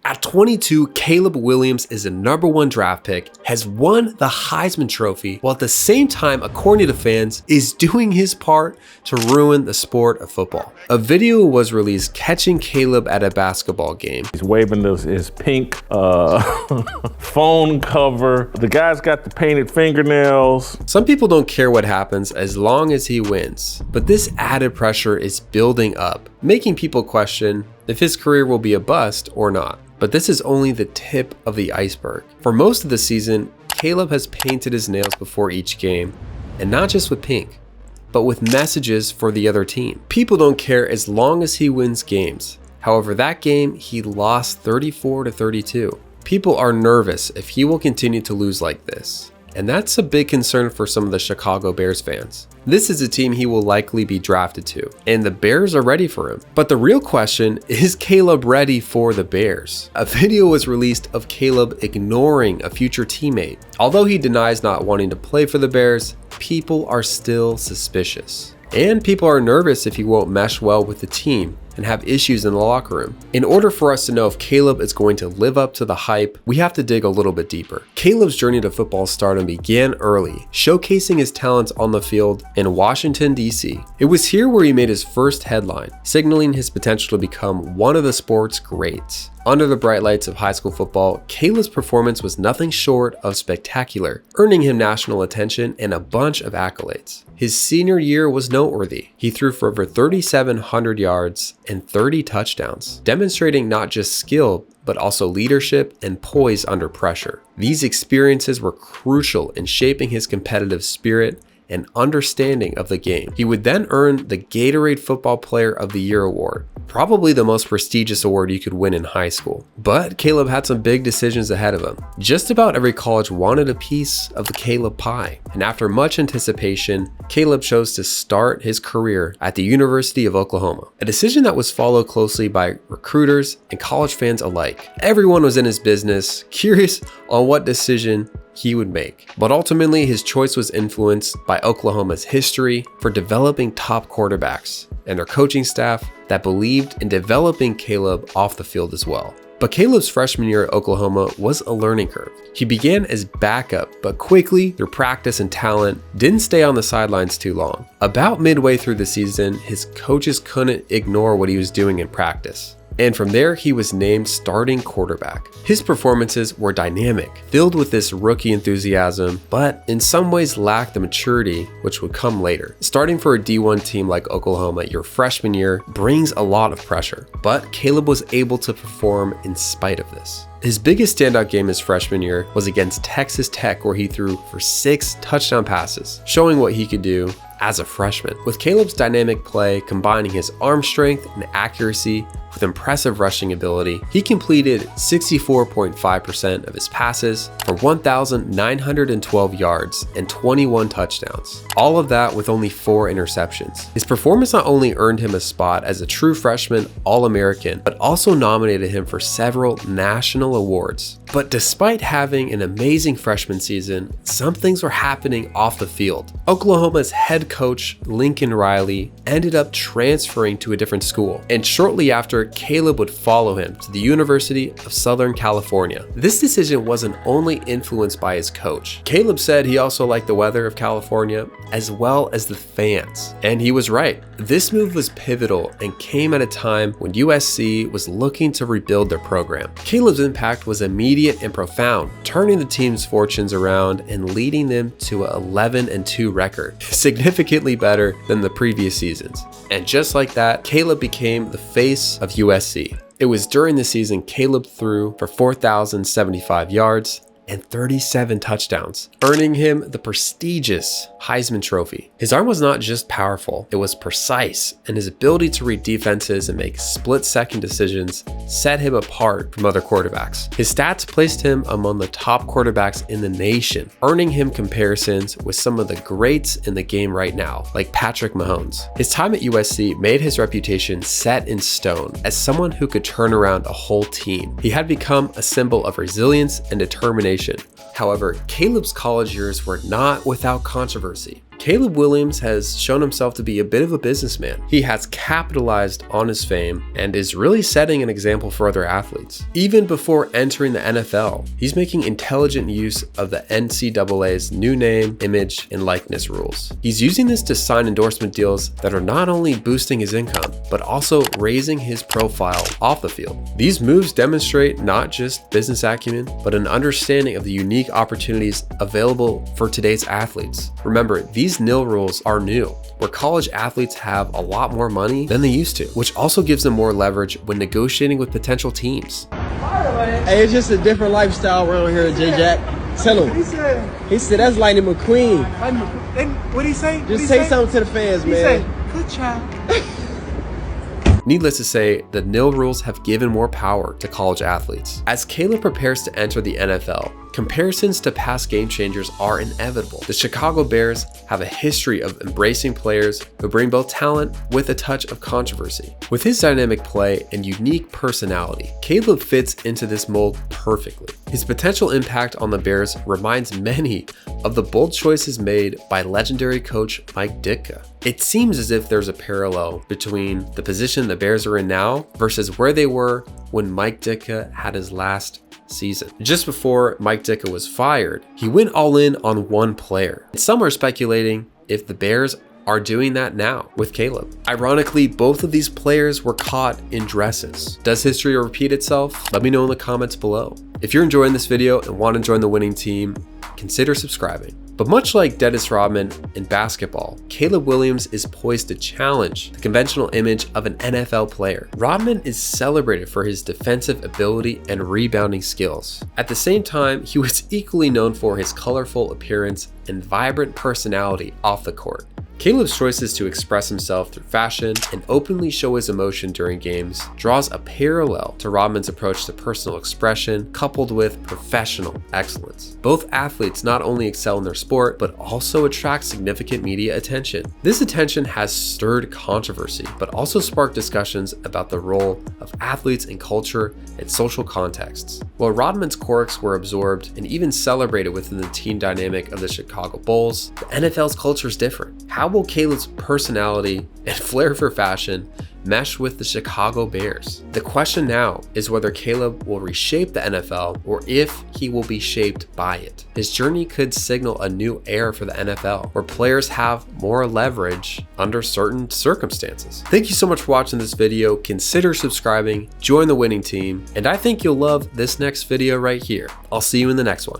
At 22, Caleb Williams is the #1 draft pick, has won the Heisman Trophy, while at the same time, according to fans, is doing his part to ruin the sport of football. A video was released catching Caleb at a basketball game. He's waving his pink phone cover. The guy's got the painted fingernails. Some people don't care what happens as long as he wins, but this added pressure is building up, making people question if his career will be a bust or not. But this is only the tip of the iceberg. For most of the season, Caleb has painted his nails before each game, and not just with pink, but with messages for the other team. People don't care as long as he wins games. However, that game, he lost 34-32. People are nervous if he will continue to lose like this. And that's a big concern for some of the Chicago Bears fans. This is a team he will likely be drafted to, and the Bears are ready for him. But the real question is Caleb ready for the Bears? A video was released of Caleb ignoring a future teammate. Although he denies not wanting to play for the Bears, people are still suspicious. And people are nervous if he won't mesh well with the team and have issues in the locker room. In order for us to know if Caleb is going to live up to the hype, we have to dig a little bit deeper. Caleb's journey to football stardom began early, showcasing his talents on the field in Washington, D.C. It was here where he made his first headline, signaling his potential to become one of the sport's greats. Under the bright lights of high school football, Caleb's performance was nothing short of spectacular, earning him national attention and a bunch of accolades. His senior year was noteworthy. He threw for over 3,700 yards and 30 touchdowns, demonstrating not just skill, but also leadership and poise under pressure. These experiences were crucial in shaping his competitive spirit and understanding of the game. He would then earn the Gatorade Football Player of the Year award, probably the most prestigious award you could win in high school. But Caleb had some big decisions ahead of him. Just about every college wanted a piece of the Caleb pie, and after much anticipation, Caleb chose to start his career at the University of Oklahoma, a decision that was followed closely by recruiters and college fans alike. Everyone was in his business, curious on what decision he would make. But ultimately, his choice was influenced by Oklahoma's history for developing top quarterbacks and their coaching staff that believed in developing Caleb off the field as well. But Caleb's freshman year at Oklahoma was a learning curve. He began as backup, but quickly, through practice and talent, didn't stay on the sidelines too long. About midway through the season, his coaches couldn't ignore what he was doing in practice. And from there, he was named starting quarterback. His performances were dynamic, filled with this rookie enthusiasm, but in some ways lacked the maturity which would come later. Starting for a D1 team like Oklahoma your freshman year brings a lot of pressure, but Caleb was able to perform in spite of this. His biggest standout game his freshman year was against Texas Tech, where he threw for 6 touchdown passes, showing what he could do as a freshman. With Caleb's dynamic play combining his arm strength and accuracy with impressive rushing ability, he completed 64.5% of his passes for 1,912 yards and 21 touchdowns. All of that with only 4 interceptions. His performance not only earned him a spot as a true freshman All-American, but also nominated him for several national awards. But despite having an amazing freshman season, some things were happening off the field. Oklahoma's head coach, Lincoln Riley, ended up transferring to a different school, and shortly after, Caleb would follow him to the University of Southern California. This decision wasn't only influenced by his coach. Caleb said he also liked the weather of California as well as the fans, and he was right. This move was pivotal and came at a time when USC was looking to rebuild their program. Caleb's impact was immediate and profound, turning the team's fortunes around and leading them to an 11-2 record, significantly better than the previous seasons. And just like that, Caleb became the face of USC. It was during the season Caleb threw for 4,075 yards and 37 touchdowns, earning him the prestigious Heisman Trophy. His arm was not just powerful, it was precise, and his ability to read defenses and make split-second decisions set him apart from other quarterbacks. His stats placed him among the top quarterbacks in the nation, earning him comparisons with some of the greats in the game right now, like Patrick Mahomes. His time at USC made his reputation set in stone as someone who could turn around a whole team. He had become a symbol of resilience and determination. However, Caleb's college years were not without controversy. Caleb Williams has shown himself to be a bit of a businessman. He has capitalized on his fame and is really setting an example for other athletes. Even before entering the NFL, he's making intelligent use of the NCAA's new name, image, and likeness rules. He's using this to sign endorsement deals that are not only boosting his income, but also raising his profile off the field. These moves demonstrate not just business acumen, but an understanding of the unique opportunities available for today's athletes. Remember, these NIL rules are new, where college athletes have a lot more money than they used to, which also gives them more leverage when negotiating with potential teams. Hey, it's just a different lifestyle around here, J-Jack. Tell him. He said that's Lightning McQueen. And what did he say? Just say something to the fans, man. He said, good job. Needless to say, the NIL rules have given more power to college athletes. As Caleb prepares to enter the NFL, comparisons to past game changers are inevitable. The Chicago Bears have a history of embracing players who bring both talent with a touch of controversy. With his dynamic play and unique personality, Caleb fits into this mold perfectly. His potential impact on the Bears reminds many of the bold choices made by legendary coach Mike Ditka. It seems as if there's a parallel between the position the Bears are in now versus where they were when Mike Ditka had his last season. Just before Mike Ditka was fired, he went all in on one player. Some are speculating if the Bears are doing that now with Caleb. Ironically, both of these players were caught in dresses. Does history repeat itself? Let me know in the comments below. If you're enjoying this video and want to join the winning team, consider subscribing. But much like Dennis Rodman in basketball, Caleb Williams is poised to challenge the conventional image of an NFL player. Rodman is celebrated for his defensive ability and rebounding skills. At the same time, he was equally known for his colorful appearance and vibrant personality off the court. Caleb's choices to express himself through fashion and openly show his emotion during games draws a parallel to Rodman's approach to personal expression coupled with professional excellence. Both athletes not only excel in their sport, but also attract significant media attention. This attention has stirred controversy, but also sparked discussions about the role of athletes in culture and social contexts. While Rodman's quirks were absorbed and even celebrated within the team dynamic of the Chicago Bulls, the NFL's culture is different. How will Caleb's personality and flair for fashion mesh with the Chicago Bears? The question now is whether Caleb will reshape the NFL or if he will be shaped by it. His journey could signal a new era for the NFL, where players have more leverage under certain circumstances. Thank you so much for watching this video. Consider subscribing, join the winning team, and I think you'll love this next video right here. I'll see you in the next one.